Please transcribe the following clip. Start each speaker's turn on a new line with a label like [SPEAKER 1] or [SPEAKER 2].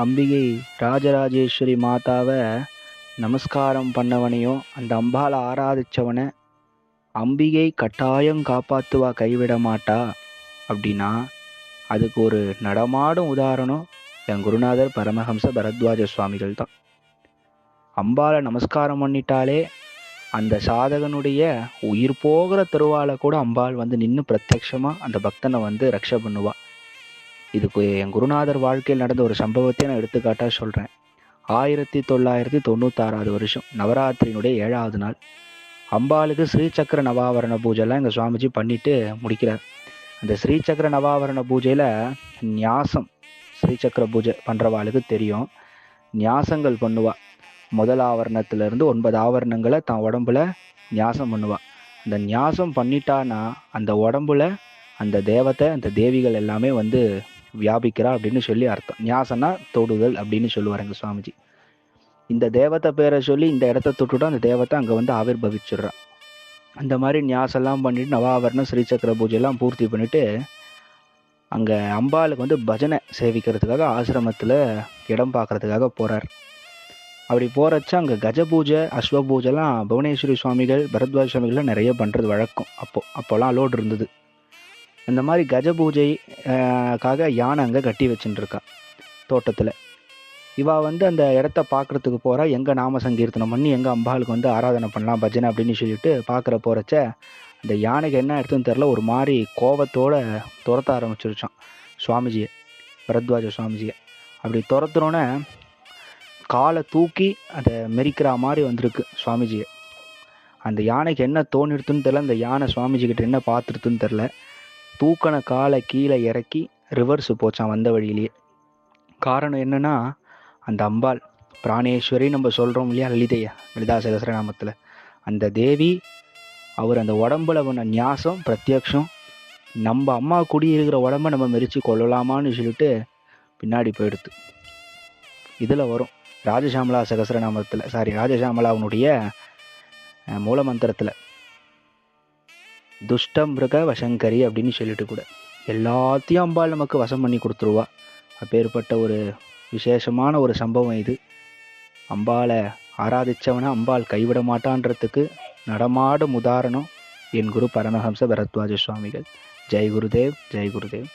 [SPEAKER 1] அம்பிகை ராஜராஜேஸ்வரி மாதாவை நமஸ்காரம் பண்ணவனையும் அந்த அம்பாளை ஆராதிச்சவனை அம்பிகை கட்டாயம் காப்பாத்துவா, கைவிட மாட்டா அப்படின்னா அதுக்கு ஒரு நடமாடும் உதாரணம் என் குருநாதர் பரமஹம்ச பரத்வாஜ சுவாமிகள் தான். அம்பாளை நமஸ்காரம் பண்ணிட்டாலே அந்த சாதகனுடைய உயிர் போகிற திருவால கூட அம்பாள் வந்து நின்று பிரத்யட்சமா அந்த பக்தனை வந்து ரக்ஷ பண்ணுவா. இதுக்கு என் குருநாதர் வாழ்க்கையில் நடந்த ஒரு சம்பவத்தை நான் எடுத்துக்காட்டா சொல்றேன். 1996 வருஷம் நவராத்திரியினுடைய 7வது நாள் அம்பாளுக்கு ஸ்ரீசக்கர நவாவரண பூஜைலாம் எங்கள் சுவாமிஜி பண்ணிட்டு முடிக்கிறார். அந்த ஸ்ரீசக்கர நவாவரண பூஜையில் நியாசம், ஸ்ரீசக்கர பூஜை பண்ணுறவாளுக்கு தெரியும், நியாசங்கள் பண்ணுவா. முதல் ஆவரணத்திலிருந்து 9 ஆவரணங்களை தான் உடம்புல நியாசம் பண்ணுவா. அந்த நியாசம் பண்ணிட்டான்னா அந்த உடம்புல அந்த தேவத்தை, அந்த தேவிகள் எல்லாமே வந்து வியாபிக்கிறா அப்படின்னு சொல்லி அர்த்தம். நியாசனா தொடுதல் அப்படின்னு சொல்லுவார் எங்கள் சுவாமிஜி. இந்த தேவத்தை பேரை சொல்லி இந்த இடத்த தொட்டுட்டு அந்த தேவத்தை அங்கே வந்து ஆவிர்பவிச்சிடுறா. அந்த மாதிரி நியாசெல்லாம் பண்ணிட்டு நவாவரணம் ஸ்ரீசக்கர பூஜையெல்லாம் பூர்த்தி பண்ணிட்டு அங்கே அம்பாளுக்கு வந்து பஜனை சேவிக்கிறதுக்காக ஆசிரமத்தில் இடம் பார்க்கறதுக்காக போகிறார். அப்படி போகிறச்ச அங்கே கஜ பூஜை, அஸ்வ பூஜைலாம் புவனேஸ்வரி சுவாமிகள், பரத்வாஜ சுவாமிகள்லாம் நிறைய பண்ணுறது வழக்கம். அப்போல்லாம் அலோடு இருந்தது. இந்த மாதிரி கஜ பூஜைக்காக யானை அங்கே கட்டி வச்சுட்டு இருக்கா தோட்டத்தில். இவா வந்து அந்த இடத்த பார்க்குறதுக்கு போகிறா, எங்கே நாம சங்கீர்த்தனம் பண்ணி எங்கே அம்பாளுக்கு வந்து ஆராதனை பண்ணலாம் பஜனை அப்படின்னு சொல்லிட்டு பார்க்குற போகிறச்ச அந்த யானைக்கு என்ன எடுத்துன்னு தெரில, ஒரு மாதிரி கோபத்தோடு துரத்த ஆரம்பிச்சிருச்சான் சுவாமிஜியை, பரத்வாஜ சுவாமிஜியை. அப்படி துரத்துனோன்னே காலை தூக்கி அதை மெரிக்கிற மாதிரி வந்திருக்கு சுவாமிஜியை. அந்த யானைக்கு என்ன தோணிடுத்துன்னு தெரில, அந்த யானை சுவாமிஜிக்கிட்ட என்ன பார்த்துருத்துன்னு தெரில, தூக்கின காலை கீழே இறக்கி ரிவர்ஸு போச்சான் வந்த வழியிலேயே. காரணம் என்னென்னா அந்த அம்பாள் பிராணேஸ்வரி நம்ம சொல்கிறோம் இல்லையா, லலிதா சகஸ்ரநாமத்தில், அந்த தேவி அவர் அந்த உடம்புல பண்ண நியாசம் பிரத்யக்ஷம் நம்ம அம்மா குடியிருக்கிற உடம்ப நம்ம மெரிச்சு கொள்ளலாமான்னு சொல்லிட்டு பின்னாடி போயிடுது. இதில் வரும் ராஜசாமலா சகஸ்ரநாமத்தில், ராஜசாமலாவுனுடைய மூலமந்திரத்தில் துஷ்ட மிருக வசங்கரி அப்படின்னு சொல்லிட்டு கூட எல்லாத்தையும் அம்பாள் நமக்கு வசம் பண்ணி கொடுத்துருவா. அப்பேற்பட்ட ஒரு விசேஷமான ஒரு சம்பவம் இது. அம்பாளை ஆராதிச்சவனை அம்பாள் கைவிட மாட்டான்றதுக்கு நடமாடும் உதாரணம் என் குரு பரமஹம்ச பரத்வாஜ சுவாமிகள். ஜெய் குருதேவ், ஜெய் குருதேவ்.